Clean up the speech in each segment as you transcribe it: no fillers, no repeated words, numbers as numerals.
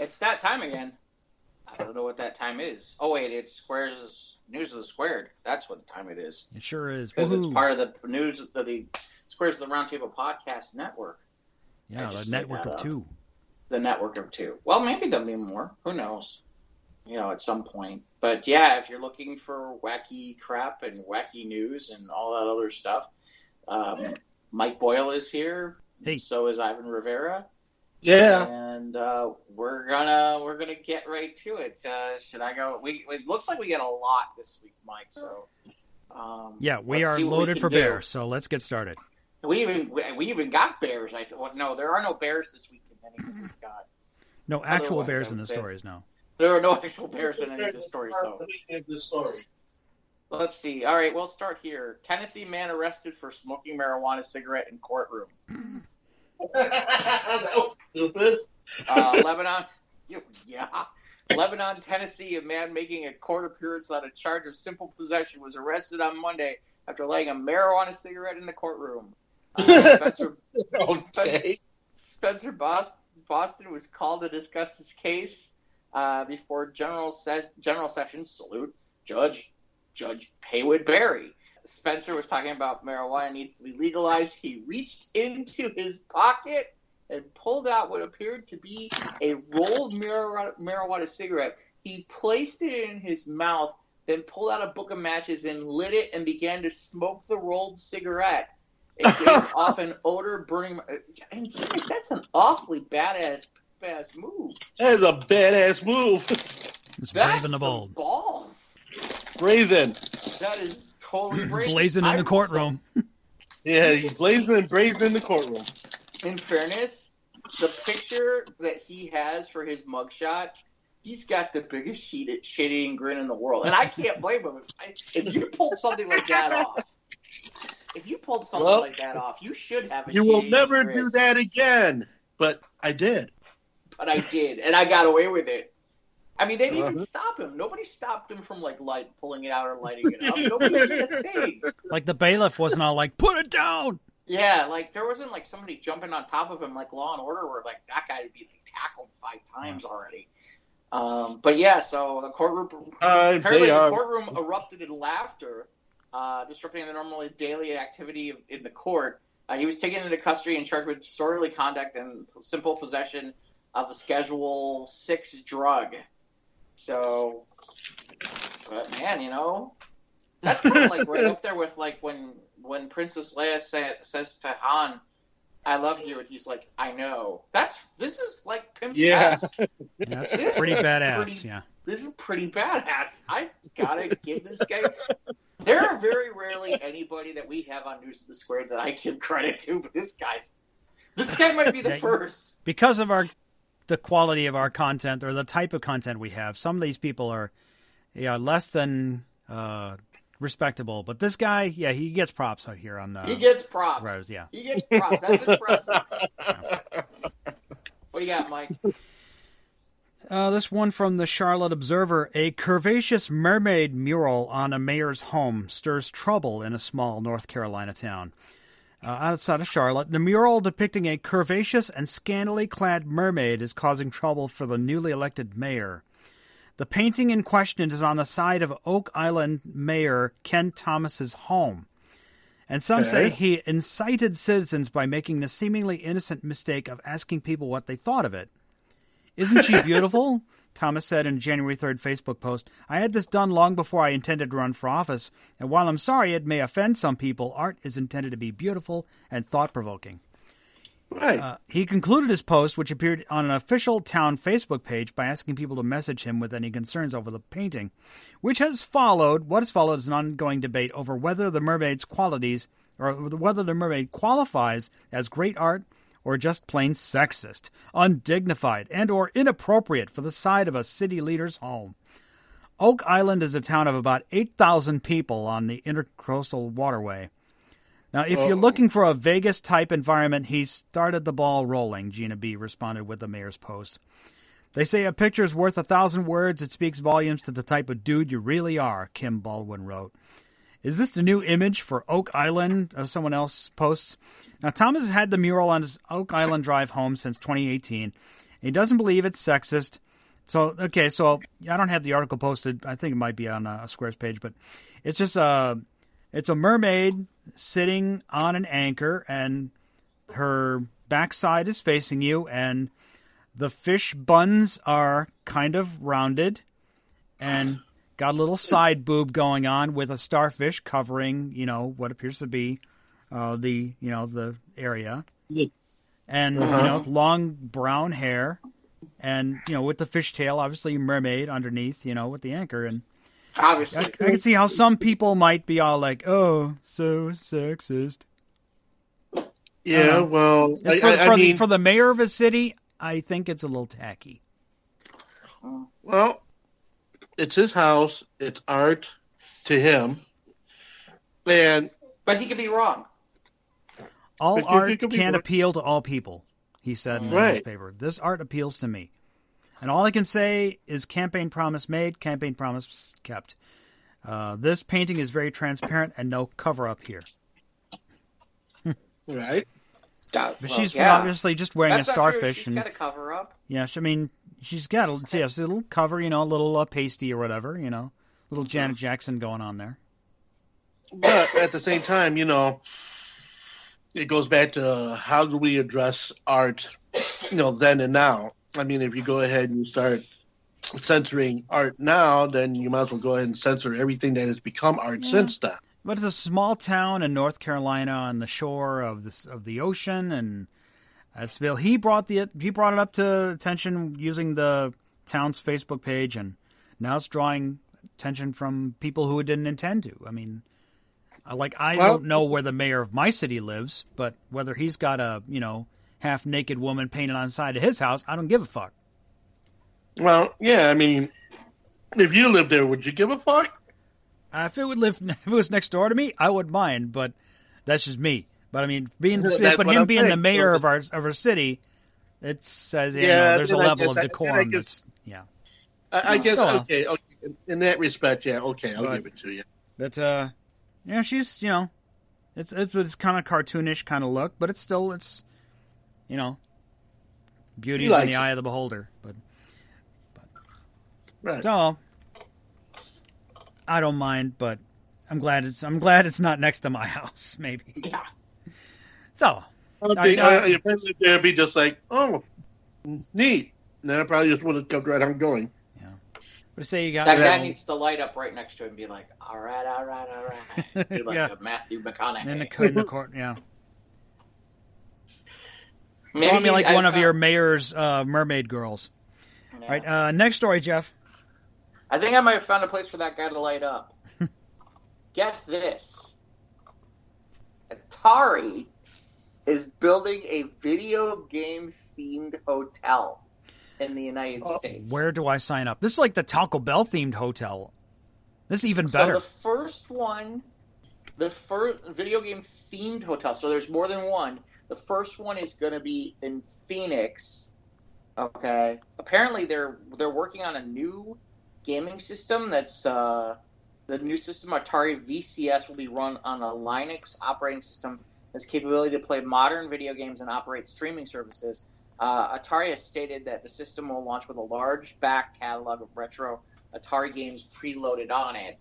It's that time again. I don't know what that time is. Oh, wait, it's News of the Squared. That's what time it is. It sure is. Because it's part of the News of the Squares of the Roundtable Podcast Network. Yeah, the network of two. The network of two. Well, maybe there'll be more. Who knows? At some point. But yeah, if you're looking for wacky crap and wacky news and all that other stuff, Mike Boyle is here. Hey. So is Ivan Rivera. Yeah. And we're gonna get right to it. Should I go? It looks like we get a lot this week, Mike. So yeah, we are loaded for bears. So let's get started. We even got bears. No, there are no bears this week in anything we've got. No actual bears in the stories. No. There are no actual bears in any of the stories, though. Let's see. All right, we'll start here. Tennessee man arrested for smoking marijuana cigarette in courtroom. That was stupid. Lebanon. Yeah. Lebanon, Tennessee, a man making a court appearance on a charge of simple possession was arrested on Monday after lighting a marijuana cigarette in the courtroom. Spencer Boston was called to discuss this case before General Sessions, salute, Judge Haywood Berry. Spencer was talking about marijuana needs to be legalized. He reached into his pocket and pulled out what appeared to be a rolled marijuana cigarette. He placed it in his mouth, then pulled out a book of matches and lit it and began to smoke the rolled cigarette. It gave off an odor burning. And that's an awfully badass move. That is a badass move. It's brave and the bold. Balls. Brazen. That is totally brazen. Blazing in the courtroom. Yeah, he's blazing and brazen in the courtroom. In fairness, the picture that he has for his mugshot, he's got the biggest shit-eating grin in the world. And I can't blame him. If you pulled something like that off, you should have a You will never do that again. But I did. And I got away with it. I mean, they didn't even stop him. Nobody stopped him from pulling it out or lighting it up. Nobody did a thing. Like the bailiff wasn't all like, put it down. Yeah, there wasn't somebody jumping on top of him like Law and Order, where that guy would be tackled 5 times already. But yeah, so the courtroom erupted in laughter, disrupting the normal daily activity in the court. He was taken into custody and charged with disorderly conduct and simple possession of a Schedule 6 drug. So, but man, that's kind of right up there with when Princess Leia says to Han, "I love you," and he's like, "I know." This is like Pimp. Yeah, that's pretty badass. Yeah, this is pretty badass. I gotta give this guy. There are very rarely anybody that we have on News of the Square that I give credit to, but this guy might be the first because of the quality of our content or the type of content we have. Some of these people are less than respectable, but this guy, he gets props out here on he gets props. Rose, yeah, he gets props. That's impressive. What do you got, Mike? This one from the Charlotte Observer. A curvaceous mermaid mural on a mayor's home stirs trouble in a small North Carolina town. Outside of Charlotte, the mural depicting a curvaceous and scantily clad mermaid is causing trouble for the newly elected mayor. The painting in question is on the side of Oak Island Mayor Ken Thomas's home. And some say he incited citizens by making the seemingly innocent mistake of asking people what they thought of it. "Isn't she beautiful?" Thomas said in a January 3rd Facebook post. "I had this done long before I intended to run for office, and while I'm sorry it may offend some people, art is intended to be beautiful and thought-provoking." Right. He concluded his post, which appeared on an official town Facebook page, by asking people to message him with any concerns over the painting, what has followed is an ongoing debate over whether the mermaid's qualities, or whether the mermaid qualifies as great art or just plain sexist, undignified, and or inappropriate for the side of a city leader's home. Oak Island is a town of about 8,000 people on the Intercoastal Waterway. Now, if you're looking for a Vegas-type environment, he started the ball rolling, Gina B. responded with the mayor's post. "They say a picture's worth 1,000 words. It speaks volumes to the type of dude you really are," Kim Baldwin wrote. "Is this the new image for Oak Island?" Someone else posts. Now, Thomas has had the mural on his Oak Island Drive home since 2018, He doesn't believe it's sexist. So I don't have the article posted. I think it might be on a Squares page, but it's just it's a mermaid sitting on an anchor, and her backside is facing you, and the fish buns are kind of rounded and got a little side boob going on with a starfish covering, what appears to be the area. And, long brown hair. And, with the fishtail, obviously mermaid underneath, with the anchor. And obviously, I can see how some people might be all like, oh, so sexist. Yeah, well, for the mayor of a city, I think it's a little tacky. Well, it's his house. It's art to him. But he could be wrong. All art can't appeal to all people, he said in the newspaper. This art appeals to me. And all I can say is campaign promise made, campaign promise kept. This painting is very transparent and no cover-up here. Right. But she's obviously just wearing a starfish. She's got a cover-up. Yeah, she's got a little cover, a little pasty or whatever, little Janet Jackson going on there. But at the same time, it goes back to how do we address art, then and now. I mean, if you go ahead and you start censoring art now, then you might as well go ahead and censor everything that has become art since then. But it's a small town in North Carolina on the shore of the ocean, and he brought it up to attention using the town's Facebook page, and now it's drawing attention from people who it didn't intend to. I mean, I don't know where the mayor of my city lives, but whether he's got a half naked woman painted on the side of his house, I don't give a fuck. Well, yeah, I mean, if you lived there, would you give a fuck? If it was next door to me, I wouldn't mind, but that's just me. But I mean, being the mayor of our city, it says there's a level of decorum. I guess okay. In that respect, I'll give it to you. But she's it's kind of cartoonish kind of look, but it's beauty's in the eye of the beholder. But right. So I don't mind, but I'm glad it's not next to my house. Maybe. Yeah. So your president there would be just like, oh, neat. And then I probably just would have kept right on going. Yeah. But say you got that guy needs to light up right next to him and be like, all right. Do like a Matthew McConaughey. In the court, yeah. Maybe like one of your mayor's mermaid girls. Yeah. Right. Next story, Jeff. I think I might have found a place for that guy to light up. Get this. Atari is building a video game themed hotel in the United States. Where do I sign up? This is like the Taco Bell themed hotel. This is even better. So the first video game themed hotel, so there's more than one. The first one is going to be in Phoenix. Okay. Apparently they're working on a new gaming system that's the new system. Atari VCS will be run on a Linux operating system has capability to play modern video games and operate streaming services. Atari has stated that the system will launch with a large back catalog of retro Atari games preloaded on it.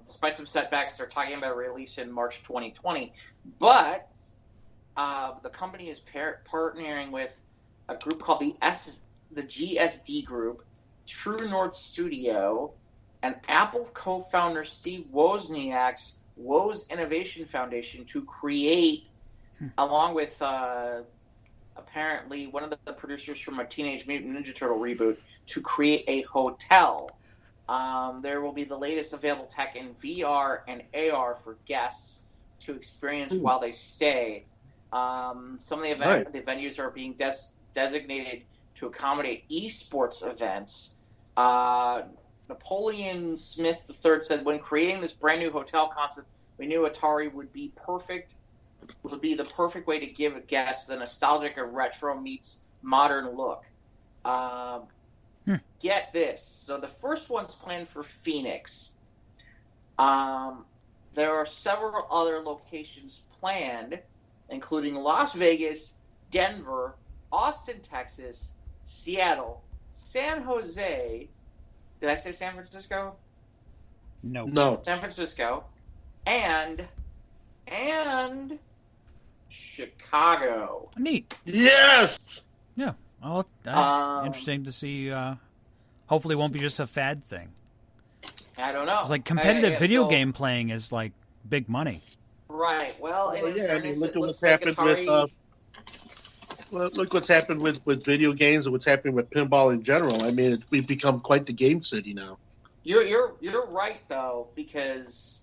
Despite some setbacks, they're talking about a release in March 2020. But the company is partnering with a group called the GSD Group, True North Studio, and Apple co-founder Steve Wozniak's Woz Innovation Foundation to create, along with apparently one of the producers from a Teenage Mutant Ninja Turtle reboot, to create a hotel. There will be the latest available tech in VR and AR for guests to experience while they stay. Some of the venues are being designated to accommodate esports events. Napoleon Smith III said, when creating this brand new hotel concept, we knew Atari would be the perfect way to give guests the nostalgic or retro meets modern look. Get this. So the first one's planned for Phoenix. There are several other locations planned, including Las Vegas, Denver, Austin, Texas, Seattle, San Jose. Did I say San Francisco? No. San Francisco, and Chicago. Neat. Yes. Yeah. Well, interesting to see. Hopefully, it won't be just a fad thing. I don't know. It's like competitive video game playing is like big money. Right. Well, look at what's happened with. Well, look what's happened with video games and what's happening with pinball in general. I mean, we've become quite the game city now. You're right though, because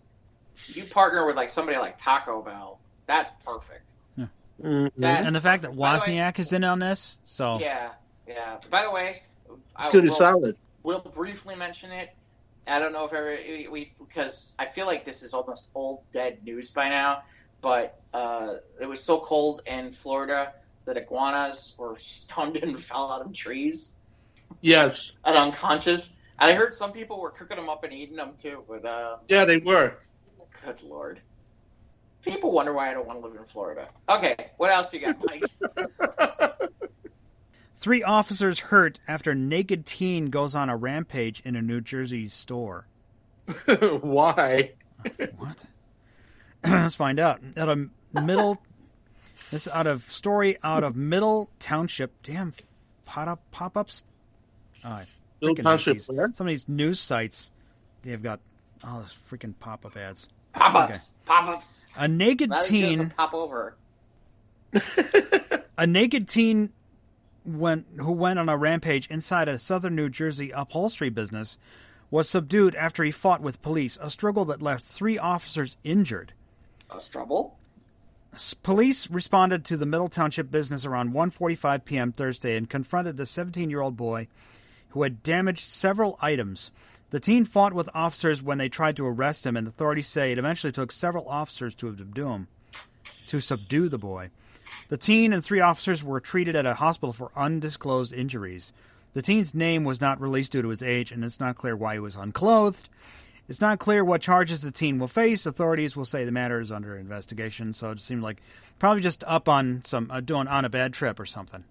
you partner with like somebody like Taco Bell. That's perfect. Yeah. Mm-hmm. And the fact that Wozniak is in on this, so yeah. By the way, it's good and solid. We'll briefly mention it. I don't know if because I feel like this is almost old dead news by now. But it was so cold in Florida that iguanas were stunned and fell out of trees. Yes. And unconscious. And I heard some people were cooking them up and eating them too. But yeah, they were. Good Lord. People wonder why I don't want to live in Florida. Okay, what else you got, Mike? 3 officers hurt after naked teen goes on a rampage in a New Jersey store. Why? What? Let's find out. Story out of Middle Township. Damn, pop-ups. Middle Township. Some of these news sites, they've got all this freaking pop-up ads. Pop-ups. Okay. Pop-ups. A naked teen. Pop over. A naked teen who went on a rampage inside a southern New Jersey upholstery business was subdued after he fought with police, a struggle that left 3 officers injured. A struggle? Police responded to the Middle Township business around 1:45 p.m. Thursday and confronted the 17-year-old boy who had damaged several items. The teen fought with officers when they tried to arrest him, and authorities say it eventually took several officers to subdue the boy. The teen and 3 officers were treated at a hospital for undisclosed injuries. The teen's name was not released due to his age, and it's not clear why he was unclothed. It's not clear what charges the teen will face. Authorities will say the matter is under investigation, so it seemed like probably just up on some doing on a bad trip or something.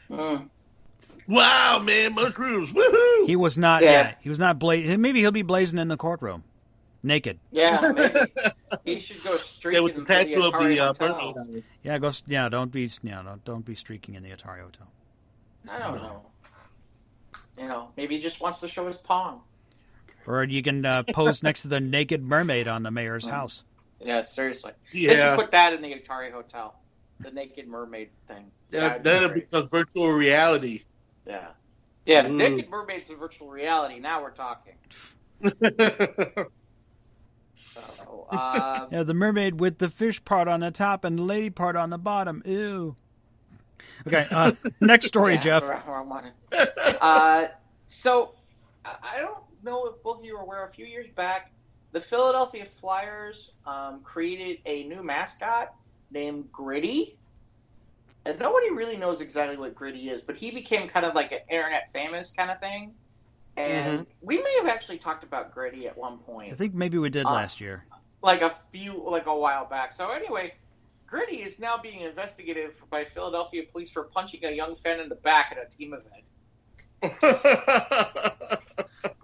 Wow, man, mushrooms! Woohoo! He was not. Yeah, he was not blazing. Maybe he'll be blazing in the courtroom, naked. Yeah, maybe. He should go streaking with the tattoo of the Hotel. Yeah, go. Yeah, don't be streaking in the Atari Hotel. I don't know. You know, maybe he just wants to show his pawn. Or you can pose next to the naked mermaid on the mayor's house. Yeah, seriously. Yeah. They should put that in the Atari Hotel. The naked mermaid thing. Yeah, then it becomes virtual reality. Yeah. Yeah, the naked mermaid's a virtual reality. Now we're talking. Yeah, the mermaid with the fish part on the top and the lady part on the bottom. Ew. Okay, next story, Jeff. So, I don't know if both of you are aware, a few years back, the Philadelphia Flyers created a new mascot named Gritty. And nobody really knows exactly what Gritty is, but he became kind of like an internet famous kind of thing. And we may have actually talked about Gritty at one point. I think maybe we did last year. Like a while back. So anyway, Gritty is now being investigated by Philadelphia police for punching a young fan in the back at a team event.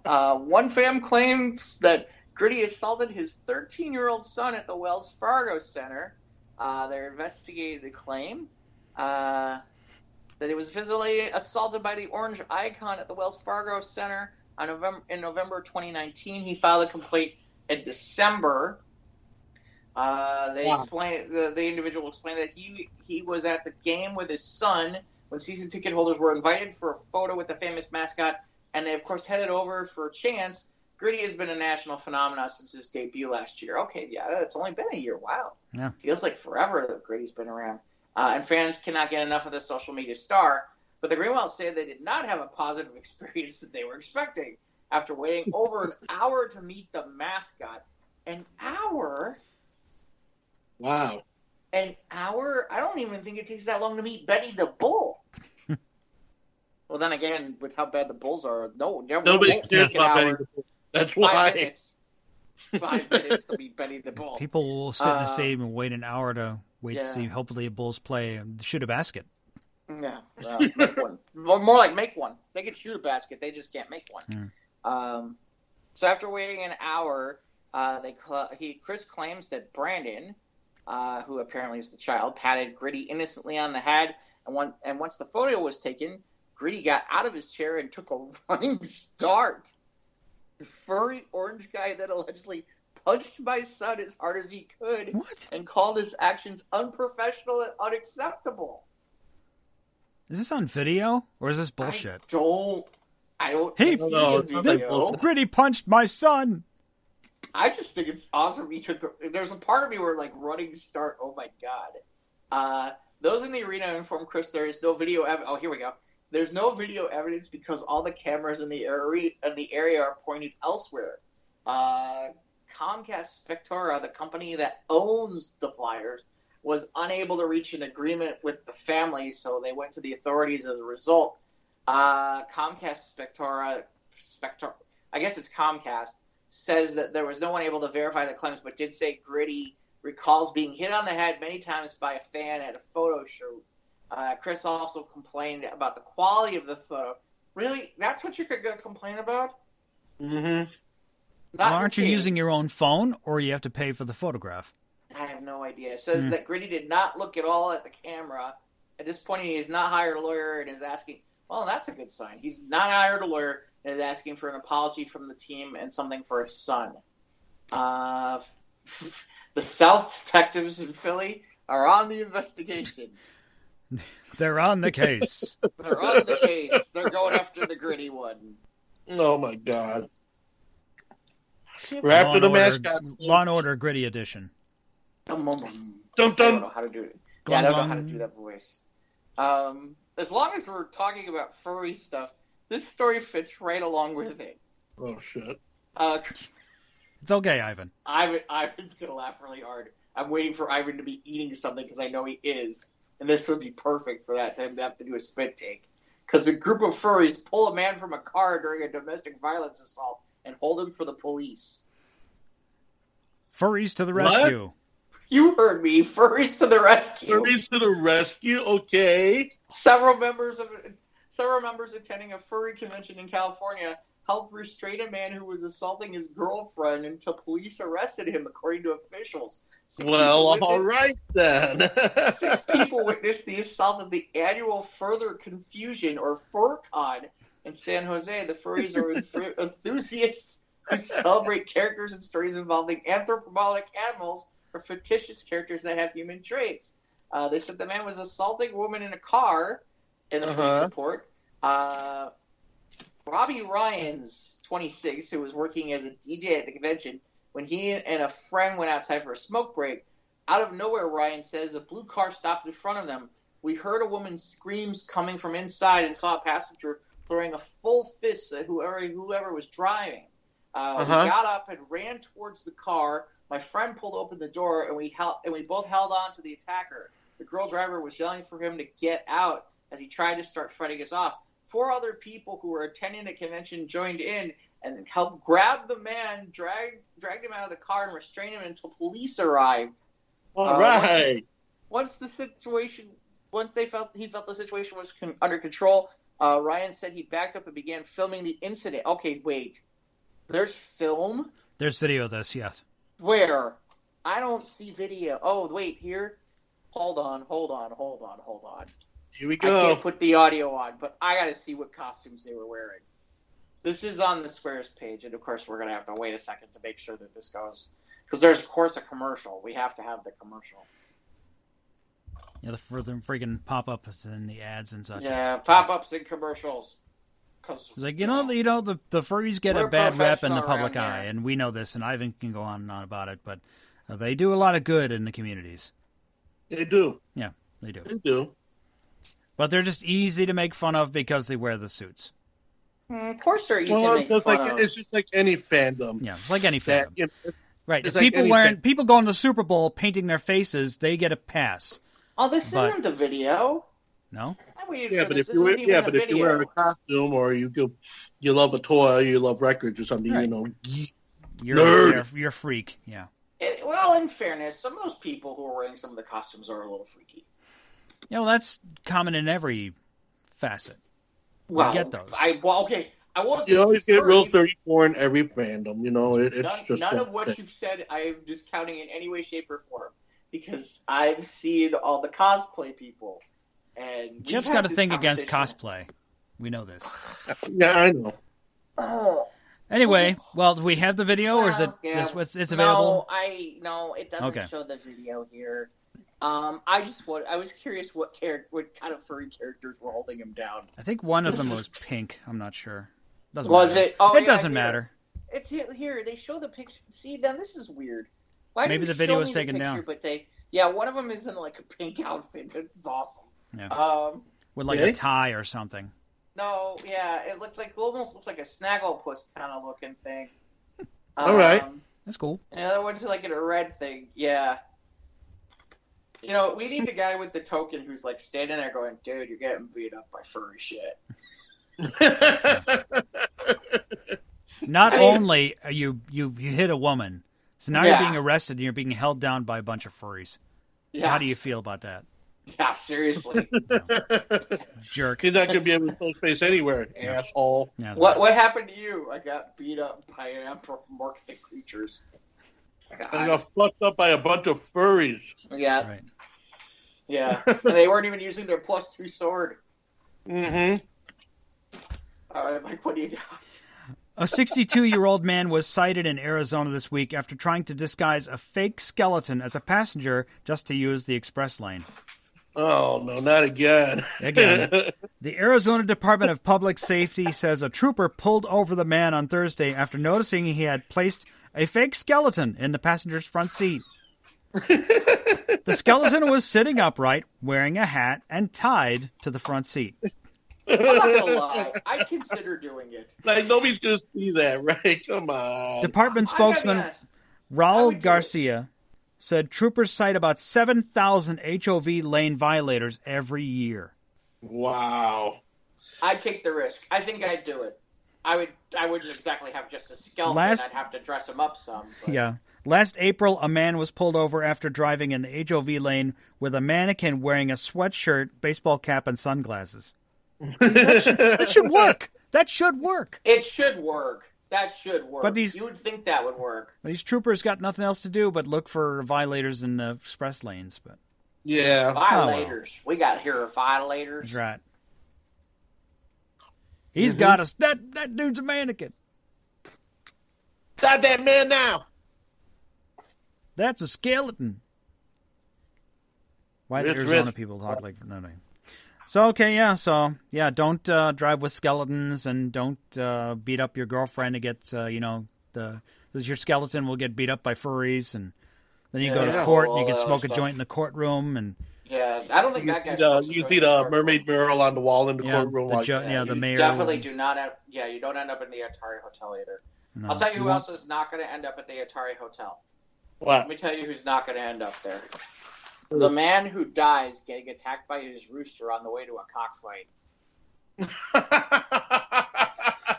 One fan claims that Gritty assaulted his 13-year-old son at the Wells Fargo Center. They're investigating the claim that he was physically assaulted by the orange icon at the Wells Fargo Center in November 2019. He filed a complaint in December. The individual explained that he was at the game with his son when season ticket holders were invited for a photo with the famous mascot, and they of course headed over for a chance. Gritty has been a national phenomenon since his debut last year. Okay, yeah, it's only been a year. Wow. Yeah. Feels like forever that Gritty's been around. And fans cannot get enough of the social media star. But the Greenwells say they did not have a positive experience that they were expecting. After waiting over an hour to meet the mascot. An hour? Wow. An hour? I don't even think it takes that long to meet Betty the Bull. Well, then again, with how bad the Bulls are, nobody cares about Betty the Bull. That's why. 5 minutes to meet Betty the Bull. People will sit in the stadium and wait an hour to see, hopefully, a Bulls play and shoot a basket. Yeah, make one. More like make one. They can shoot a basket, they just can't make one. So after waiting an hour, Chris claims that Brandon, who apparently is the child, patted Gritty innocently on the head, and once the photo was taken, Gritty got out of his chair and took a running start. The furry orange guy then allegedly punched my son as hard as he could and called his actions unprofessional and unacceptable. Is this on video or is this bullshit? I don't Hey, video. Gritty punched my son. I just think it's awesome. There's a part of me where like running start. Oh my god. Those in the arena informed Chris there is no video evidence. Oh, here we go. There's no video evidence because all the cameras in the area are pointed elsewhere. Comcast Spectora, the company that owns the Flyers, was unable to reach an agreement with the family, so they went to the authorities as a result. Comcast Spectora, I guess it's Comcast, says that there was no one able to verify the claims, but did say Gritty recalls being hit on the head many times by a fan at a photo shoot. Chris also complained about the quality of the photo. Really? That's what you're going to complain about? Mm-hmm. Well, aren't you using your own phone, or you have to pay for the photograph? I have no idea. It says that Gritty did not look at all at the camera. At this point, he has not hired a lawyer and is asking... Well, that's a good sign. He's not hired a lawyer and is asking for an apology from the team and something for his son. The South detectives in Philly are on the investigation. They're on the case. They're on the case. They're going after the Gritty one. Oh, my God. We're after the mascot. Law and Order Gritty edition. I don't know how to do it. Yeah, I don't know how to do that voice. As long as we're talking about furry stuff, this story fits right along with it. Oh, shit. It's okay, Ivan. Ivan's going to laugh really hard. I'm waiting for Ivan to be eating something because I know he is. And this would be perfect for that, to have to do a spit take. Because a group of furries pull a man from a car during a domestic violence assault and hold him for the police. Furries to the rescue. What? You heard me. Furries to the rescue. Furries to the rescue? Okay. Several members attending a furry convention in California helped restrain a man who was assaulting his girlfriend until police arrested him, according to officials. All right then. 6 people witnessed the assault at the annual Further Confusion, or FurCon, in San Jose. The furries are enthusiasts who celebrate characters and stories involving anthropomorphic animals or fictitious characters that have human traits. They said the man was assaulting a woman in a car in the police report. Robbie Ryans, 26, who was working as a DJ at the convention, when he and a friend went outside for a smoke break, out of nowhere, Ryan says, a blue car stopped in front of them. We heard a woman's screams coming from inside and saw a passenger throwing a full fist at whoever was driving. We got up and ran towards the car. My friend pulled open the door, and we both held on to the attacker. The girl driver was yelling for him to get out as he tried to start fighting us off. 4 other people who were attending the convention joined in and helped grab the man, dragged him out of the car, and restrained him until police arrived. All right. Once he felt the situation was under control, Ryan said he backed up and began filming the incident. Okay, wait. There's film? There's video of this, yes. Where? I don't see video. Oh, wait, here? Hold on. Here we go. I can't put the audio on, but I got to see what costumes they were wearing. This is on the Squares page, and of course we're going to have to wait a second to make sure that this goes. Because there's, of course, a commercial. We have to have the commercial. Yeah, the freaking pop-ups and the ads and such. Yeah, pop-ups and commercials. It's like, the furries get a bad rep in the public eye, and we know this, and Ivan can go on and on about it, but they do a lot of good in the communities. They do. Yeah, they do. They do. But they're just easy to make fun of because they wear the suits. Of course they're easy to make fun of. It's just like any fandom. Yeah, it's like any fandom. Right. If like people go in the Super Bowl painting their faces, they get a pass. Oh, this isn't the video. No? But if you wear a costume or you love a toy, you love records or something, right. You're a freak. Yeah. Well, in fairness, some of those people who are wearing some of the costumes are a little freaky. That's common in every facet. Well, I get those. Okay. I was. You always get Rule 34 in every fandom. It's just none of what you've said I am discounting in any way, shape, or form, because I've seen all the cosplay people, and Jeff's got a thing against cosplay. We know this. Yeah, I know. Anyway, well, do we have the video, or is it it's available? No, it doesn't show the video here. I was curious what kind of furry characters were holding him down. I think one of them was pink. I'm not sure. Doesn't was matter. it? Oh, it doesn't matter. It's here. They show the picture. See, now this is weird. Why Maybe the video was taken down. But one of them is in like a pink outfit. It's awesome. Yeah. With like a tie or something. No, it almost looks like a Snagglepuss kind of looking thing. All right. That's cool. And the other one's like in a red thing. Yeah. We need a guy with the token who's like standing there going, dude, you're getting beat up by furry shit. Not only are you hit a woman, so now you're being arrested and you're being held down by a bunch of furries. Yeah. How do you feel about that? Yeah, seriously. Jerk. He's not going to be able to show face anywhere, asshole. Yeah, what happened to you? I got beat up by anthropomorphic creatures. I got fucked up by a bunch of furries. Yeah. Right. Yeah. And they weren't even using their +2 sword. Mm-hmm. All right, Mike, what do you got? A 62-year-old man was cited in Arizona this week after trying to disguise a fake skeleton as a passenger just to use the express lane. Oh, no, not again. The Arizona Department of Public Safety says a trooper pulled over the man on Thursday after noticing he had placed a fake skeleton in the passenger's front seat. The skeleton was sitting upright, wearing a hat, and tied to the front seat. I'm not going to lie. I'd consider doing it. Like, nobody's going to see that, right? Come on. Department spokesman Raul Garcia said troopers cite about 7,000 HOV lane violators every year. Wow. I'd take the risk. I think I'd do it. I wouldn't exactly have just a skeleton. I'd have to dress him up some. But. Yeah. Last April, a man was pulled over after driving in the HOV lane with a mannequin wearing a sweatshirt, baseball cap, and sunglasses. That should work. That should work. It should work. That should work. But you would think that would work. These troopers got nothing else to do but look for violators in the express lanes. But yeah, violators. We got here violators. That's right. He's got us. That dude's a mannequin. Stop that man now. That's a skeleton. Why do Arizona people talk like no? So, don't drive with skeletons and don't beat up your girlfriend to get, your skeleton will get beat up by furries, and then you go to court and you can smoke a joint in the courtroom. And yeah, I don't think that guy's you see the mermaid mural on the wall in the courtroom. The mayor. Definitely do not you don't end up in the Atari Hotel either. No. I'll tell you who else is not going to end up at the Atari Hotel. What? Let me tell you who's not going to end up there. The man who dies getting attacked by his rooster on the way to a cockfight.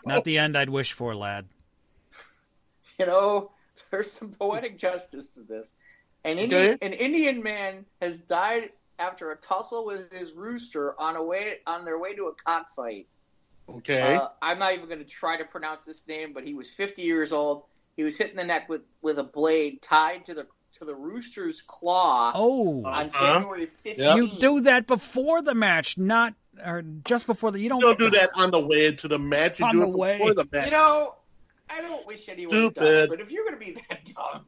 Not the end I'd wish for, lad. There's some poetic justice to this. An Indian man has died after a tussle with his rooster on their way to a cockfight. Okay. I'm not even going to try to pronounce this name, but he was 50 years old. He was hit in the neck with a blade tied to the rooster's claw on January 15th. Yep. You do that before the match, just before the... You don't do that on the way into the match. You do it before the match. I don't wish anyone would die, but if you're going to be that dumb...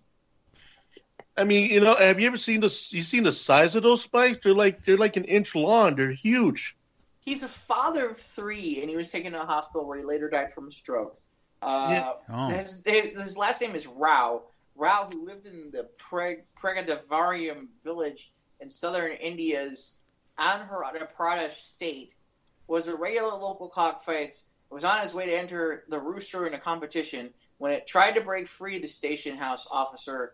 I mean, have you ever seen the size of those spikes? They're like an inch long. They're huge. He's a father of 3, and he was taken to the hospital where he later died from a stroke. His last name is Rao. Rao, who lived in the Pregadavariam village in southern India's Andhra Pradesh state, was a regular local cockfights. Was on his way to enter the rooster in a competition when it tried to break free. The station house officer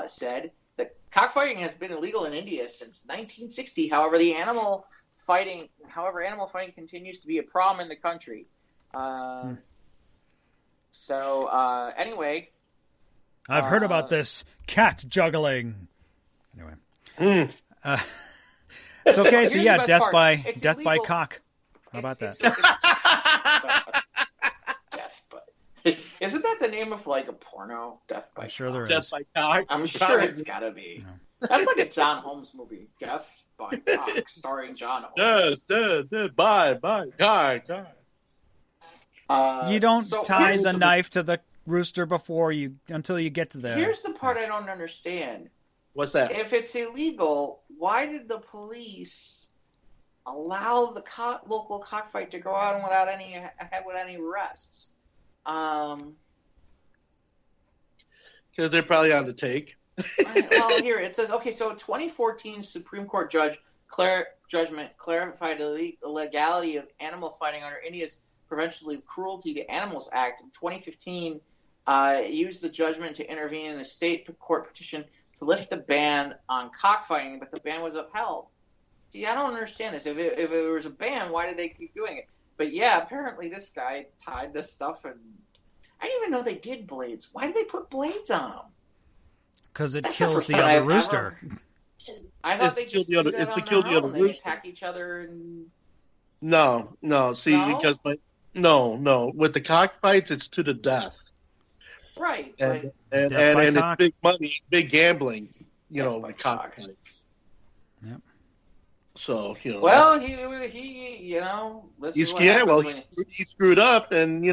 said that cockfighting has been illegal in India since 1960. However, animal fighting continues to be a problem in the country. Anyway. I've heard about this cat juggling. Anyway. It's okay. So Here's the death part. by It's death by illegal. cock. How about that? Death by. Isn't that the name of like a porno? Death by. I'm sure there is. Death by cock. I'm sure it's gotta be. No. That's like a John Holmes movie. Death by cock, starring John Holmes. Death by cock. You don't tie the knife to the rooster until you get to there. Here's the part I don't understand. What's that? If it's illegal, why did the police allow the local cockfight to go on without any arrests? Because they're probably on the take. Well, here it says, okay, so 2014 Supreme Court judgment clarified the legality of animal fighting under India's Prevention of Cruelty to Animals Act. In 2015, used the judgment to intervene in a state court petition to lift the ban on cockfighting, but the ban was upheld. See, I don't understand this. If it was a ban, why did they keep doing it? But yeah, apparently this guy tied this stuff, and I didn't even know they did blades. Why did they put blades on them? Because it kills the other rooster. I thought they just do that on their own. They attack each other. No. See, because with the cockfights, it's to the death. Right. And it's big money, big gambling. With cockfights. Yep. So Well, he he screwed up, and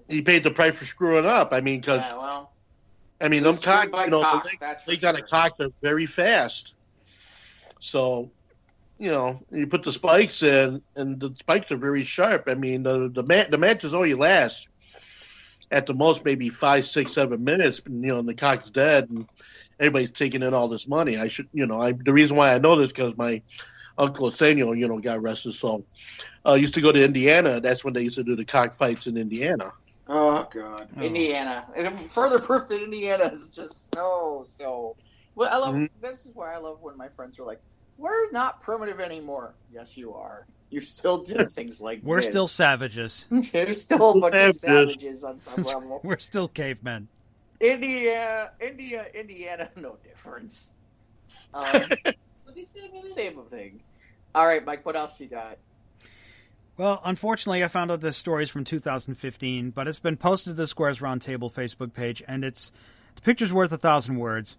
he paid the price for screwing up. I mean, because them cocks, they got a cock that's very fast. So, you put the spikes in, and the spikes are very sharp. I mean, the matches only last at the most maybe 5, 6, 7 minutes. And the cock's dead, and everybody's taking in all this money. The reason why I know this because my uncle Arsenio, got arrested. So, I used to go to Indiana. That's when they used to do the cockfights in Indiana. Oh God, Indiana! And further proof that Indiana is just so. Well, I love. This is why I love when my friends are like, "We're not primitive anymore." Yes, you are. You're still doing things like We're still savages. You're still a bunch of savages on some level. We're still cavemen. Indiana, no difference. Same thing. All right, Mike. What else you got? Well, unfortunately, I found out this story is from 2015, but it's been posted to the Squares Roundtable Facebook page, and the picture's worth 1,000 words.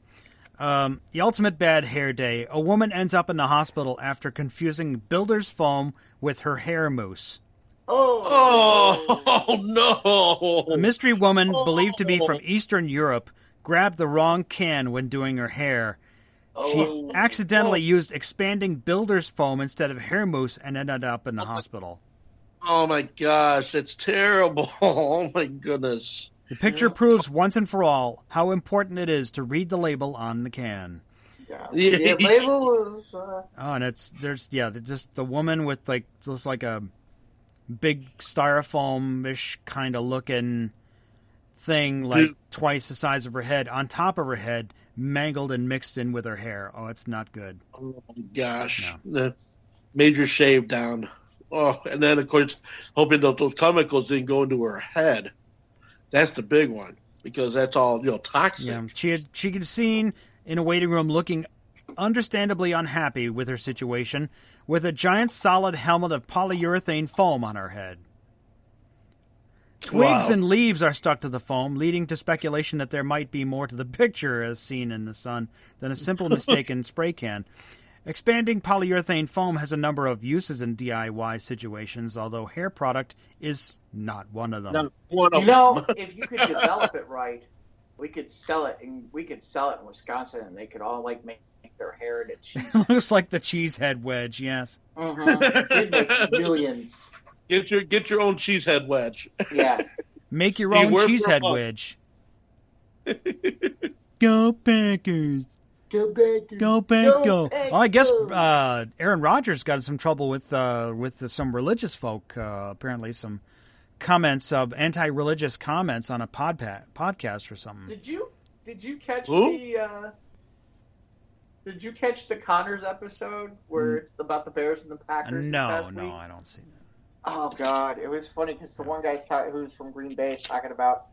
The ultimate bad hair day. A woman ends up in the hospital after confusing builder's foam with her hair mousse. Oh no! A mystery woman, believed to be from Eastern Europe, grabbed the wrong can when doing her hair. She accidentally used expanding builder's foam instead of hair mousse and ended up in the hospital. Oh my gosh, it's terrible. Oh my goodness. The picture proves once and for all how important it is to read the label on the can. Yeah, the label is... and there's just the woman with just like a big styrofoam-ish kind of looking thing, like twice the size of her head, on top of her head, mangled and mixed in with her hair. Oh, it's not good. Oh my gosh. No. The major shave down. Oh, and then of course hoping that those chemicals didn't go into her head. That's the big one, because that's all toxic. Yeah, she could be seen in a waiting room looking understandably unhappy with her situation, with a giant solid helmet of polyurethane foam on her head. Twigs and leaves are stuck to the foam, leading to speculation that there might be more to the picture, as seen in the sun, than a simple mistaken spray can. Expanding polyurethane foam has a number of uses in DIY situations, although hair product is not one of them. If you could develop it right, we could sell it in Wisconsin, and they could all make their hair into cheese. Looks like the cheesehead wedge, yes. Mm-hmm. Millions. Get your own cheesehead wedge. Yeah. Make your own cheesehead wedge. Go Packers. Go Packers. Go Packers. Go. Well, I guess Aaron Rodgers got in some trouble with some religious folk. Apparently, some comments of anti-religious comments on a podcast or something. Did you catch the Connors episode where it's about the Bears and the Packers? No, I don't see that. Oh God, it was funny because the one guy's who's from Green Bay is talking about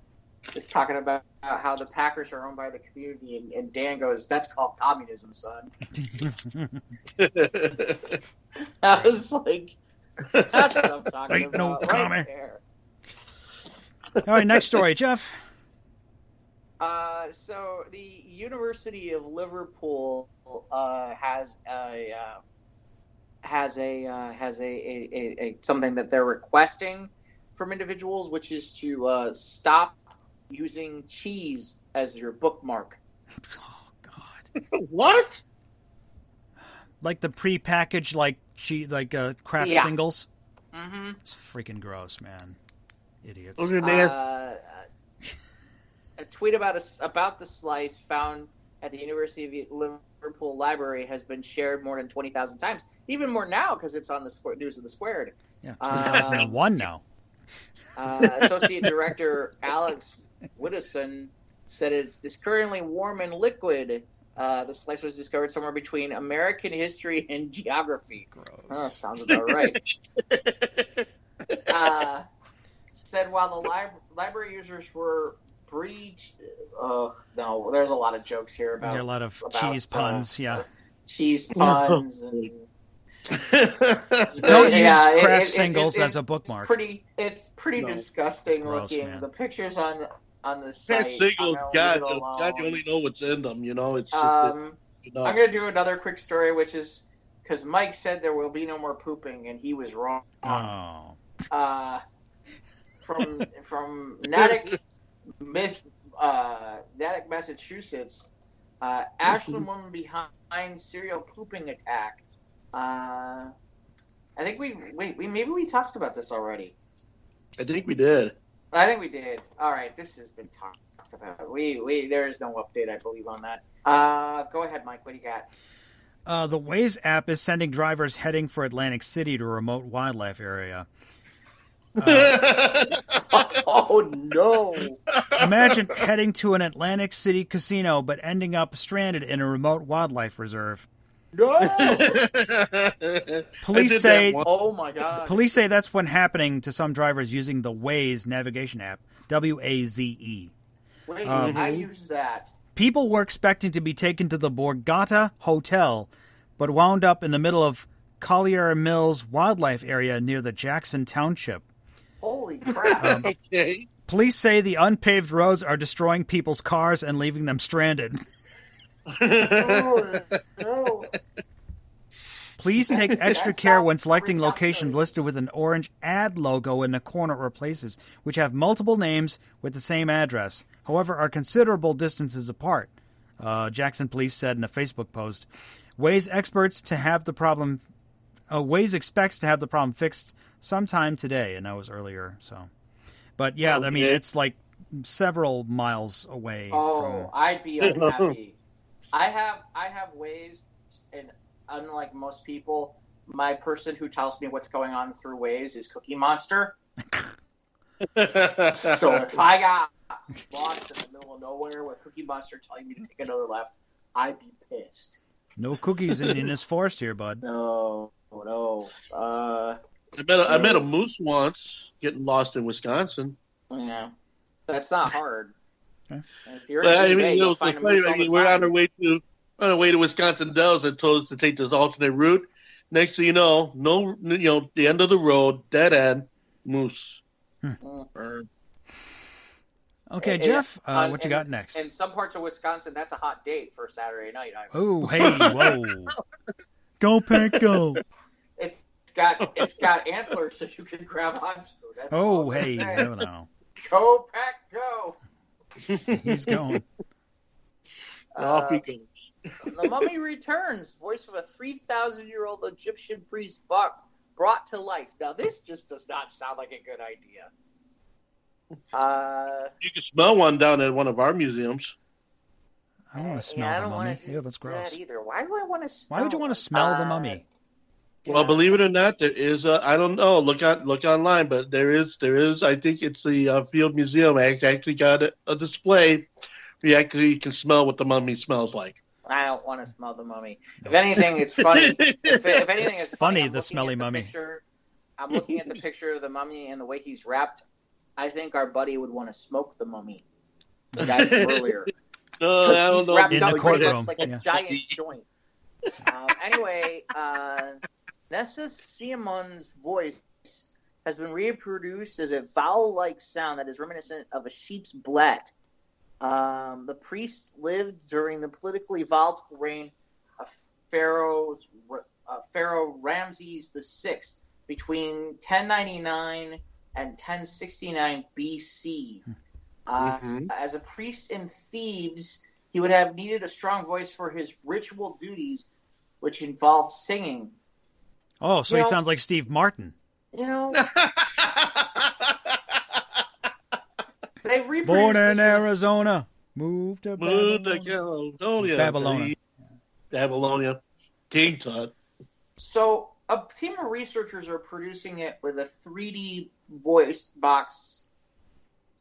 is talking about how the Packers are owned by the community, and Dan goes, "That's called communism, son." I was like, "That's what I'm talking Ain't no about comment. right there." All right, next story, Jeff. So the University of Liverpool has a something that they're requesting from individuals, which is to stop using cheese as your bookmark. Oh God! What? Like the pre-packaged craft singles. Mm-hmm. It's freaking gross, man. Idiots. A tweet about the slice found at the University of Liverpool Library has been shared more than 20,000 times. Even more now because it's on the News of the Squared. Yeah, 2001 now. Associate Director Alex Widdowson said it's currently warm and liquid. The slice was discovered somewhere between American history and geography. Gross. Sounds about right. Said while the library users were breached. No, there's a lot of jokes here about a lot of cheese puns. Cheese puns and. Don't use craft singles as a bookmark. It's pretty disgusing gross, looking. Man. The pictures on the site. Singles, God, you only know what's in them. It's just. I'm gonna do another quick story, which is because Mike said there will be no more pooping, and he was wrong. Oh. From Natick, Massachusetts, Ashland woman behind serial pooping attack. I think maybe we talked about this already. I think we did. I think we did. All right, this has been talked about. There is no update, I believe, on that. Go ahead, Mike. What do you got? The Waze app is sending drivers heading for Atlantic City to a remote wildlife area. Oh no! Imagine heading to an Atlantic City casino, but ending up stranded in a remote wildlife reserve. No! Police say, "Oh my God!" Police say that's what's happening to some drivers using the Waze navigation app, WAZE. Wait, I use that. People were expecting to be taken to the Borgata Hotel, but wound up in the middle of Collier Mills Wildlife Area near the Jackson Township. Holy crap. Okay. Police say the unpaved roads are destroying people's cars and leaving them stranded. Oh, no. Please take extra care when selecting locations listed with an orange ad logo in the corner or places which have multiple names with the same address, however are considerable distances apart, Jackson Police said in a Facebook post. Waze expects to have the problem fixed sometime today, and that was earlier. So, but yeah, I mean it's like several miles away. I'd be unhappy. I have Waze, and unlike most people, my person who tells me what's going on through Waze is Cookie Monster. So if I got lost in the middle of nowhere with Cookie Monster telling me to take another left, I'd be pissed. No cookies in this forest here, bud. No. I met a moose once getting lost in Wisconsin. Yeah, that's not hard. Okay. If you're we're on our way to Wisconsin Dells and told us to take this alternate route. Next thing you know, the end of the road, dead end, moose. Okay, Jeff, what you got next? In some parts of Wisconsin, that's a hot date for a Saturday night. Oh, hey, whoa. Go, Pack, go. It's got antlers so you can grab onto. Hey, no. Go, Pack, go. He's going. Off he goes. The Mummy Returns, voice of a 3,000-year-old Egyptian priest brought to life. Now, this just does not sound like a good idea. You can smell one down at one of our museums. I don't want to smell the mummy. Ew, that's gross. That either. Why do I want to smell? Why would you want to smell the mummy? Well, believe it or not, there is I don't know. Look online, but there is. I think it's the Field Museum. Actually got a display where you actually can smell what the mummy smells like. I don't want to smell the mummy. If anything, it's funny. If anything, it's funny. The smelly mummy. I'm looking at the picture of the mummy and the way he's wrapped. I think our buddy would want to smoke the mummy. That's earlier. No, I don't know. Wrapped In up the courtroom. like a giant joint. Anyway, Nessa Simon's voice has been reproduced as a vowel-like sound that is reminiscent of a sheep's blat. The priest lived during the politically volatile reign of Pharaoh Ramses VI between 1099 and 1069 BC. As a priest in Thebes, he would have needed a strong voice for his ritual duties, which involved singing. Oh, so he sounds like Steve Martin. You know, they reproduced born in Arizona, moved to Babylonia. King Tut. So a team of researchers are producing it with a 3D voice box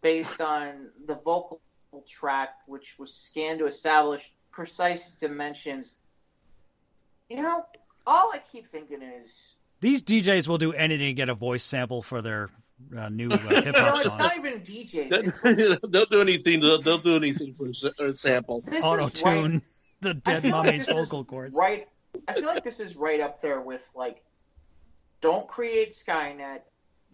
based on the vocal tract, which was scanned to establish precise dimensions. You know, all I keep thinking is... These DJs will do anything to get a voice sample for their new hip-hop songs. It's not even DJs. They'll do anything. They'll do anything for a sample. Auto-tune the dead mummy's vocal cords. Right. I feel like this is right up there with, like, don't create Skynet,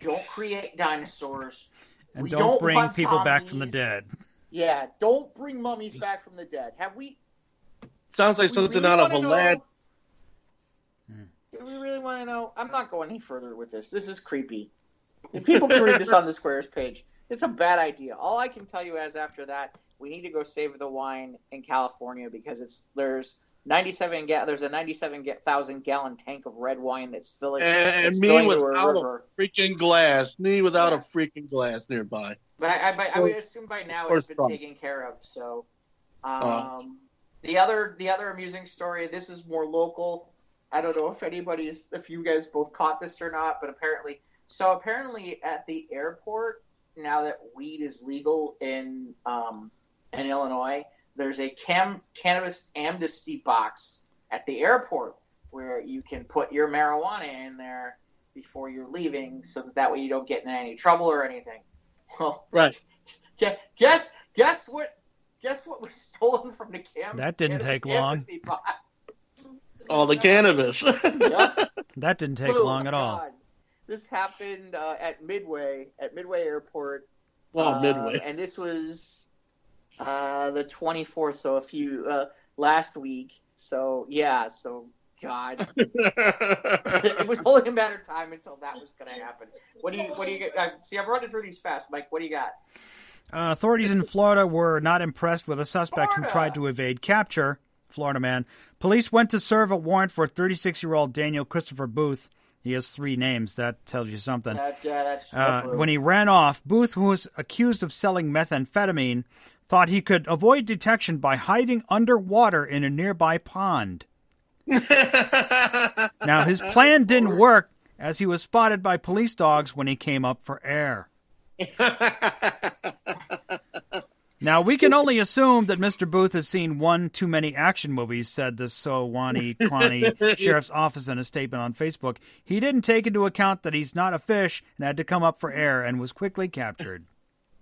don't create dinosaurs, and don't bring people back from the dead. Yeah, don't bring mummies back from the dead. Have we... Sounds like something really out of a lad. Do we really want to know? I'm not going any further with this. This is creepy. If people can read this on the Squares page, it's a bad idea. All I can tell you is after that, we need to go save the wine in California because there's a 97,000 gallon tank of red wine that's filling. And me without a freaking glass. Me without a freaking glass nearby. But I would assume by now it's been taken care of. So, the other amusing story. This is more local. I don't know if you guys both caught this or not, but apparently at the airport, now that weed is legal in Illinois, there's a cannabis amnesty box at the airport where you can put your marijuana in there before you're leaving, so that way you don't get in any trouble or anything. Well, right. Guess what was stolen from the cannabis? That didn't take long. Box? All the cannabis. Yep. That didn't take long at all. This happened at Midway Airport. Well, Midway. And this was the 24th, so last week. So, yeah, God. It was only a matter of time until that was going to happen. What do you get? See, I'm running through these fast. Mike, what do you got? Authorities in Florida were not impressed with a suspect who tried to evade capture. Florida man. Police went to serve a warrant for 36-year-old Daniel Christopher Booth. He has 3 names. That tells you something. When he ran off, Booth, who was accused of selling methamphetamine, thought he could avoid detection by hiding underwater in a nearby pond. Now, his plan didn't work, as he was spotted by police dogs when he came up for air. Now, we can only assume that Mr. Booth has seen one too many action movies, said the Sewanee Sheriff's Office in a statement on Facebook. He didn't take into account that he's not a fish and had to come up for air and was quickly captured.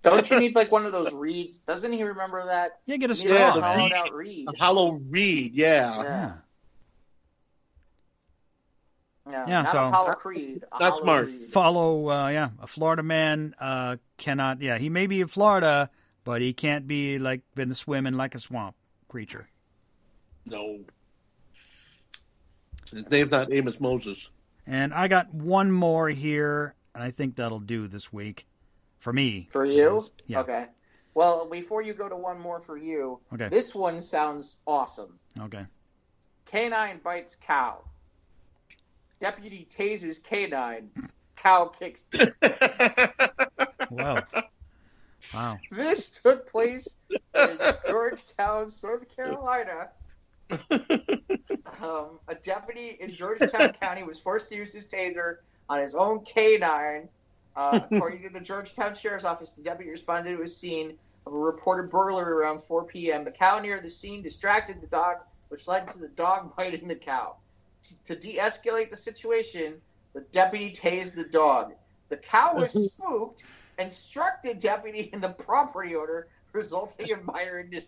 Don't you need like one of those reeds? Doesn't he remember that? Yeah, get a straw. Hollowed-out reed. A hollow reed, yeah. Not so a hollow creed. That's smart. Reed. Follow, a Florida man cannot, he may be in Florida, but he can't be been swimming like a swamp creature. No. His name's not Amos Moses. And I got one more here, and I think that'll do this week. For me. For you? Yeah. Okay. Well, before you go to one more for you, this one sounds awesome. Okay. Canine bites cow. Deputy tases canine. Cow kicks. Wow. This took place in Georgetown, South Carolina. A deputy in Georgetown County was forced to use his taser on his own canine. According to the Georgetown Sheriff's Office, the deputy responded to a scene of a reported burglary around 4 p.m. The cow near the scene distracted the dog, which led to the dog biting the cow. To de-escalate the situation, the deputy tased the dog. The cow was spooked and struck the deputy and the property owner, resulting in minor injuries.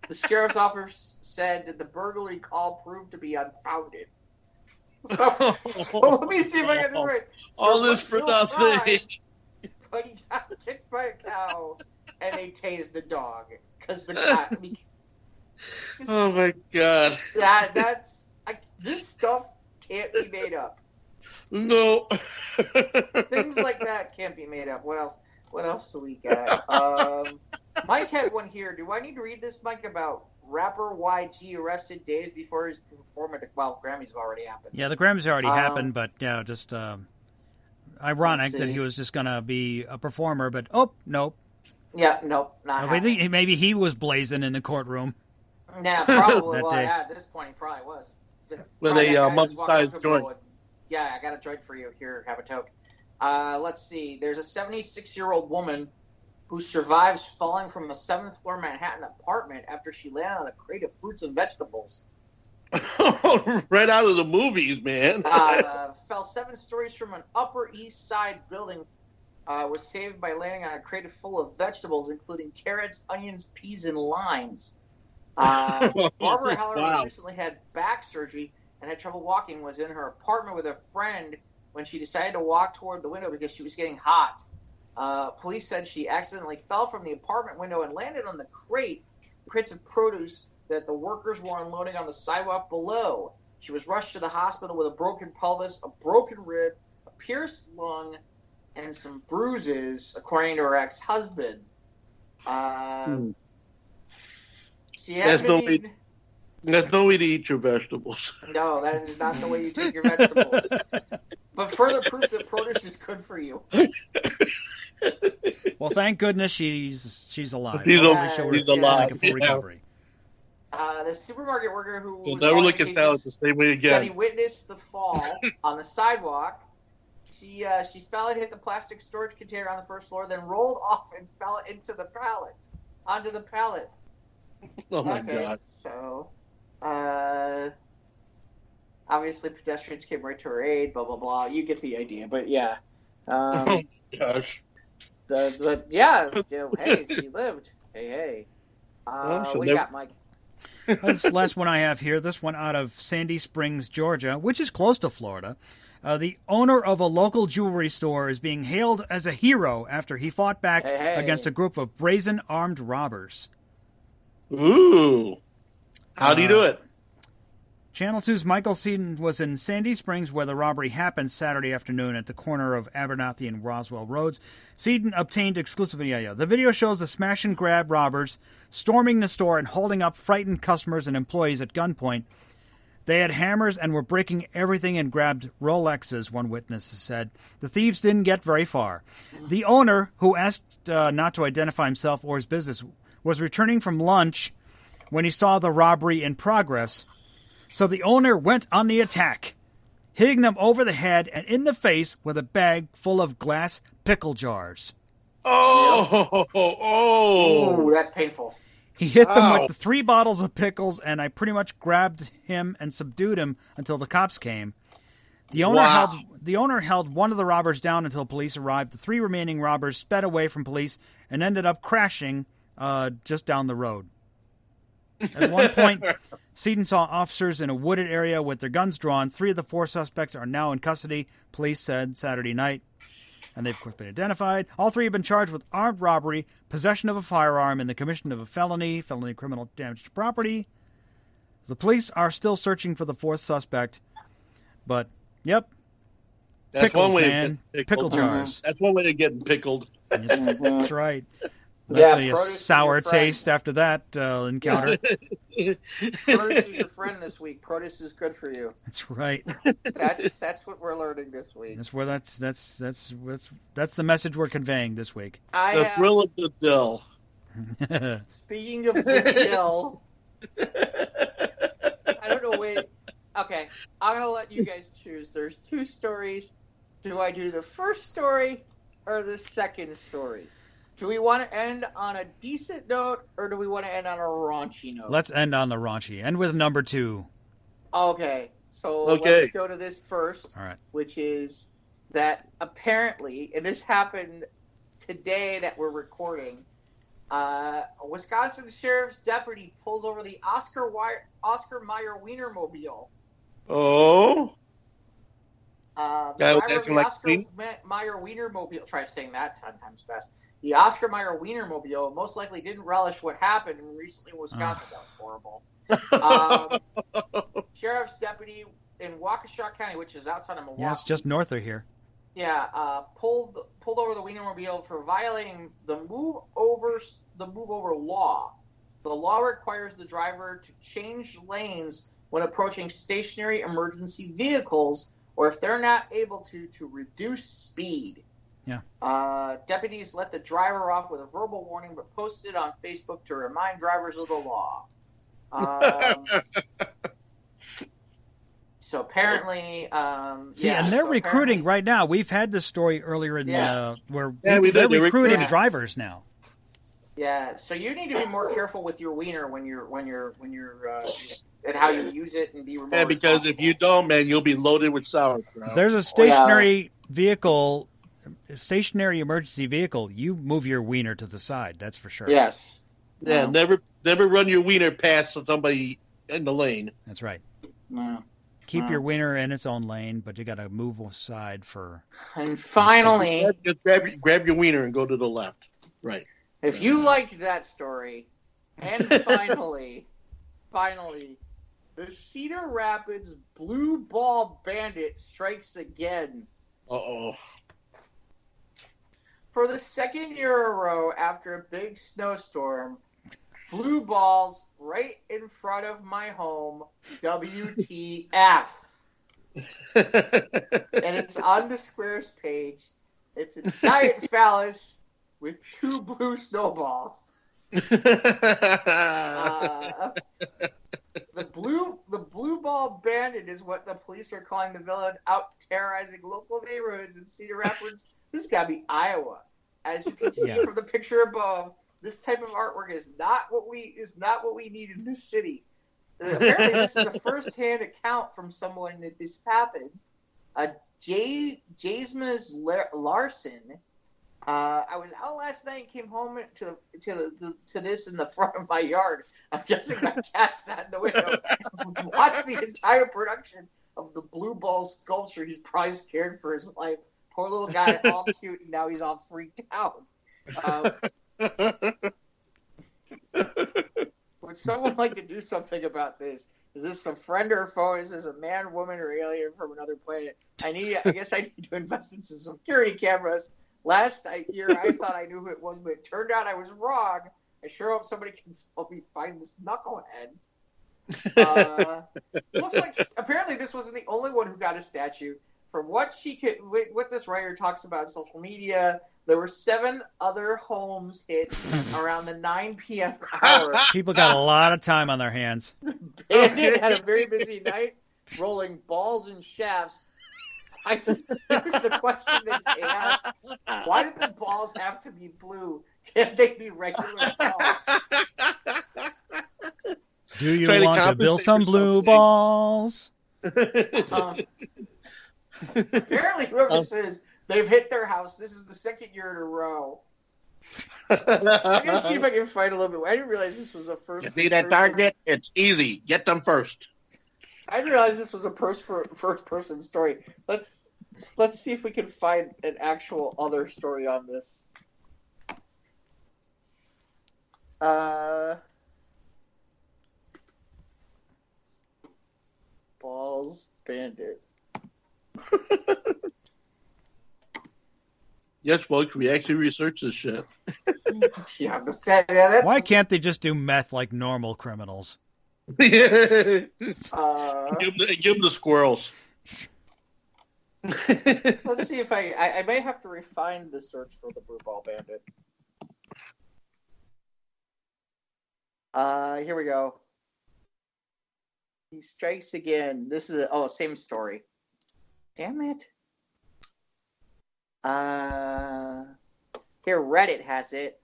The sheriff's office said that the burglary call proved to be unfounded. So let me see if I get this right. All this for nothing. But he got kicked by a cow, and they tased the dog because the cat. Oh my god! That's this stuff can't be made up. No. Things like that can't be made up. What else? What else do we got? Mike had one here. Do I need to read this, Mike, about rapper YG arrested days before his performance? Well, Grammys have already happened. Yeah, the Grammys already happened, but yeah, just ironic that he was just going to be a performer, but nope. Yeah, nope, not happening. Maybe he was blazing in the courtroom. Yeah, probably. Well, yeah, at this point, he probably was. With a month-sized joint. Yeah, I got a joint for you. Here, have a toke. Let's see. There's a 76-year-old woman who survives falling from a 7th floor Manhattan apartment after she landed on a crate of fruits and vegetables. Right out of the movies, man. Fell 7 stories from an Upper East Side building. Was saved by landing on a crate full of vegetables, including carrots, onions, peas, and limes. Barbara Heller recently had back surgery and had trouble walking, was in her apartment with a friend when she decided to walk toward the window because she was getting hot. Police said she accidentally fell from the apartment window and landed on the crates of produce that the workers were unloading on the sidewalk below. She was rushed to the hospital with a broken pelvis, a broken rib, a pierced lung, and some bruises, according to her ex-husband. That's no way to eat your vegetables. No, that is not the way you take your vegetables. But further proof that produce is good for you. Well, thank goodness she's alive. She's alive. Like a full recovery. The supermarket worker who will never look at salad the same way again. Said he witnessed the fall on the sidewalk. She fell and hit the plastic storage container on the first floor, then rolled off and fell onto the pallet. Oh my god! So, obviously pedestrians came right to her aid. Blah blah blah. You get the idea, but yeah. Oh gosh. Hey, she lived. Hey. What you got, Mike? This last one I have here. This one out of Sandy Springs, Georgia, which is close to Florida. The owner of a local jewelry store is being hailed as a hero after he fought back against a group of brazen armed robbers. Ooh. How'd he do it? Channel 2's Michael Seaton was in Sandy Springs where the robbery happened Saturday afternoon at the corner of Abernathy and Roswell Roads. Seaton obtained exclusive video. The video shows the smash-and-grab robbers storming the store and holding up frightened customers and employees at gunpoint. They had hammers and were breaking everything and grabbed Rolexes, one witness said. The thieves didn't get very far. The owner, who asked not to identify himself or his business, was returning from lunch when he saw the robbery in progress. So the owner went on the attack, hitting them over the head and in the face with a bag full of glass pickle jars. Oh, that's painful. He hit them with the 3 bottles of pickles, and I pretty much grabbed him and subdued him until the cops came. The owner held one of the robbers down until police arrived. The 3 remaining robbers sped away from police and ended up crashing just down the road. At one point, Seaton saw officers in a wooded area with their guns drawn. 3 of the 4 suspects are now in custody, police said Saturday night. And they've, of course, been identified. All 3 have been charged with armed robbery, possession of a firearm, and the commission of a felony criminal damage to property. The police are still searching for the 4th suspect. But, yep. That's pickles, one way man. of getting pickled. Pickle jars. That's one way of getting pickled. That's right. That's going to be a sour taste after that encounter. Produce is your friend this week. Produce is good for you. That's right. That's what we're learning this week. That's the message we're conveying this week. The thrill of the dill. Speaking of the dill, I don't know. Wait. Okay, I'm gonna let you guys choose. There's 2 stories. Do I do the first story or the second story? Do we want to end on a decent note, or do we want to end on a raunchy note? Let's end on the raunchy. End with number 2. Okay, so let's go to this first, all right. Which is that apparently, and this happened today that we're recording, a Wisconsin sheriff's deputy pulls over the Oscar Mayer Wienermobile. Oh. The driver of the Oscar Mayer Wienermobile, try saying that 10 times fast. The Oscar Mayer Wienermobile most likely didn't relish what happened recently in Wisconsin. That was horrible. Sheriff's deputy in Waukesha County, which is outside of Milwaukee. Yeah, it's just north of here. Yeah, pulled over the Wienermobile for violating the move over law. The law requires the driver to change lanes when approaching stationary emergency vehicles, or if they're not able to reduce speed. Yeah. Deputies let the driver off with a verbal warning, but posted on Facebook to remind drivers of the law. So apparently, and they're recruiting right now. We've had this story earlier in where they're recruiting drivers now. Yeah, so you need to be more careful with your wiener when you're and how you use it and be more. Yeah, because if you don't, man, you'll be loaded with sauerkraut. If there's a stationary vehicle, stationary emergency vehicle, you move your wiener to the side. That's for sure. Yes. Yeah, never run your wiener past somebody in the lane. That's right. No. Keep your wiener in its own lane, but you got to move aside for. And finally, just grab your wiener and go to the left. Right. If you liked that story, and finally, the Cedar Rapids Blue Ball Bandit strikes again. Uh-oh. For the second year in a row after a big snowstorm, blue balls right in front of my home. WTF. And it's on the Squares page. It's a giant phallus with 2 blue snowballs. The blue ball bandit is what the police are calling the villain out terrorizing local neighborhoods in Cedar Rapids. This has got to be Iowa. As you can see from the picture above, this type of artwork is not what we need in this city. Apparently, this is a first-hand account from someone that this happened. Jasmus Larson. I was out last night and came home to this in the front of my yard. I'm guessing my cat sat in the window and watched the entire production of the blue ball sculpture. He's probably scared for his life. Poor little guy, all cute, and now he's all freaked out. Would someone like to do something about this? Is this a friend or a foe? Is this a man, woman, or alien from another planet? I guess I need to invest in some security cameras. Last year, I thought I knew who it was, but it turned out I was wrong. I sure hope somebody can help me find this knucklehead. Looks like apparently this wasn't the only one who got a statue. From what this writer talks about on social media, there were 7 other homes hit around the 9 p.m. hour. People got a lot of time on their hands. Bandit had a very busy night, rolling balls and shafts. Here's the question that they asked: why did the balls have to be blue? Can't they be regular balls? Do you want to build some blue balls? Apparently, whoever says they've hit their house. This is the second year in a row. I'm gonna see if I can find a little bit. I didn't realize this was a first. You see that target? It's easy. Get them first. I didn't realize this was a first-person story. Let's see if we can find an actual other story on this. Balls Bandit. Yes, folks, we actually researched this shit. Why can't they just do meth like normal criminals? Give them the squirrels. Let's see if I may have to refine the search for the Blue Ball Bandit. Here we go. He strikes again. This is same story. Damn it. Here, Reddit has it.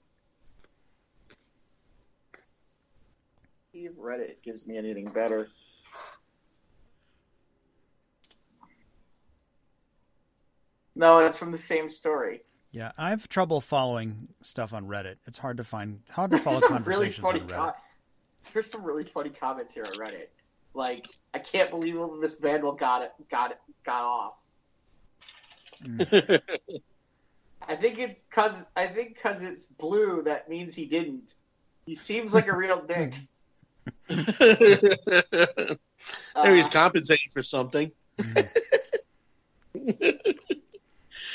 See if Reddit gives me anything better. No, it's from the same story. Yeah, I have trouble following stuff on Reddit. It's hard to follow conversations on Reddit. There's some really funny comments here on Reddit. Like, I can't believe this vandal got off. I think it's because it's blue that means he didn't. He seems like a real dick. Maybe he's compensating for something.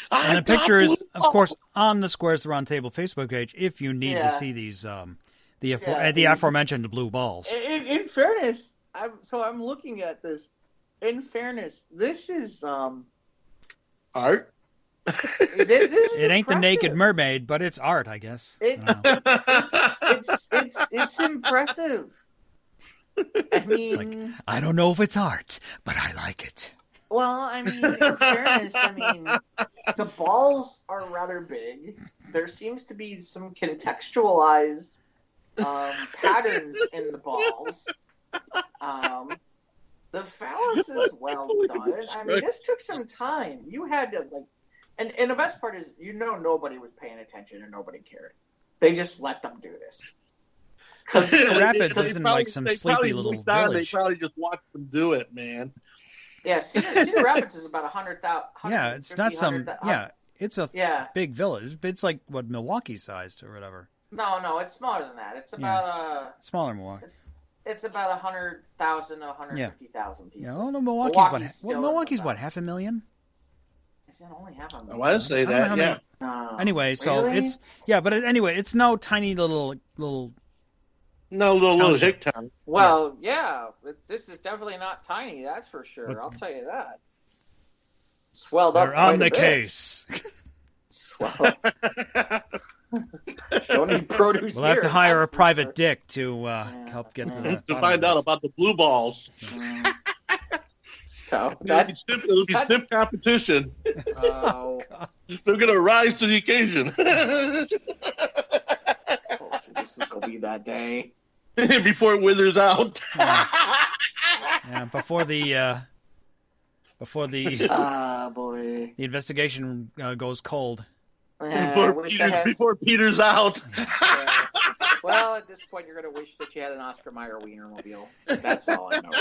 And the picture is, of course, on the Squares the Round Table Facebook page if you need to see these the aforementioned blue balls. In fairness, I'm looking at this. In fairness, this is art. It ain't the naked mermaid, but it's art, I guess. It's impressive. I mean, I don't know if it's art, but I like it. Well, I mean, in fairness, the balls are rather big. There seems to be some contextualized patterns in the balls. The phallus is well done. I mean, this took some time. You had to, and the best part is, nobody was paying attention and nobody cared. They just let them do this. Because Cedar Rapids isn't like some sleepy little village. They probably just watched them do it, man. Yeah, Cedar Rapids is about 100,000. Yeah, it's not some. It's a big village. It's like what Milwaukee sized or whatever. No, it's smaller than that. It's about smaller than Milwaukee. It's about 100,000 to 150,000 people. Yeah, well, no, Milwaukee's what 500,000. Is it only half a million? I want to say that. Yeah. Anyway, so really? it's no tiny little hick town. Well, this is definitely not tiny. That's for sure. I'll tell you that. Swelled up. They're on the case. Swell. Don't need produce. We'll have to hire a private dick to help get to find out about the blue balls. So it'll be stiff competition. Oh, they're gonna rise to the occasion. This is gonna be that day before it withers out. Before the boy, the investigation goes cold. Before Peter's out. Well, at this point, you're going to wish that you had an Oscar Mayer Wienermobile. That's all I know.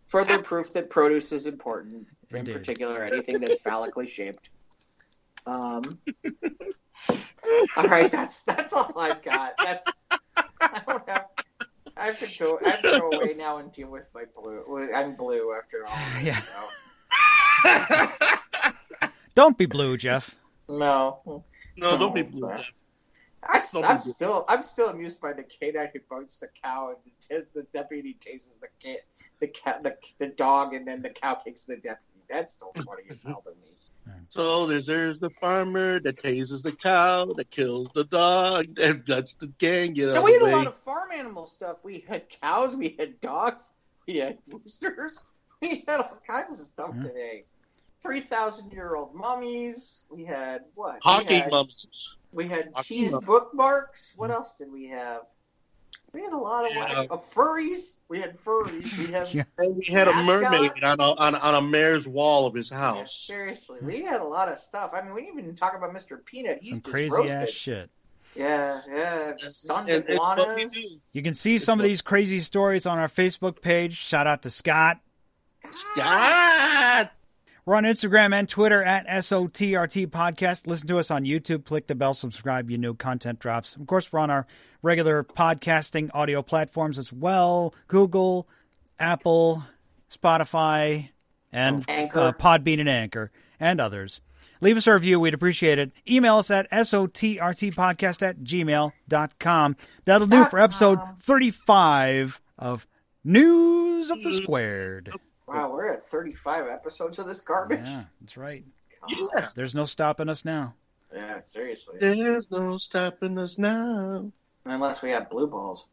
Further proof that produce is important, in particular anything that's phallically shaped. All right, that's all I've got. I have to go away now and deal with my blue. I'm blue after all. So. Don't be blue, Jeff. No, don't be blue, Jeff. I'm still amused by the canine who boats the cow and the deputy chases the dog, and then the cow kicks the deputy. That's still funny as hell to me. So there's the farmer that chases the cow, that kills the dog, that lets the gang get So out we of the had way. a lot of farm animal stuff. We had cows, we had dogs, we had roosters, we had all kinds of stuff today. 3,000-year-old mummies. We had what? Hawking mummies. We had cheese bookmarks. What else did we have? We had a lot of furries. We had furries. And we had a mermaid on a mayor's wall of his house. Yeah, seriously, we had a lot of stuff. I mean, we didn't even talk about Mr. Peanut. He's some just crazy roasted. ass shit. Yeah. Sons of iguanas. You can see some of these crazy stories on our Facebook page. Shout out to Scott. Scott! We're on Instagram and Twitter at SOTRT Podcast. Listen to us on YouTube. Click the bell, subscribe. You know content drops. Of course, we're on our regular podcasting audio platforms as well. Google, Apple, Spotify, and Podbean and Anchor, and others. Leave us a review. We'd appreciate it. Email us at sotrtpodcast@gmail.com. That'll do for episode 35 of News of the Squared. Wow, we're at 35 episodes of this garbage. Yeah, that's right. Yeah. There's no stopping us now. Yeah, seriously. There's no stopping us now. Unless we have blue balls.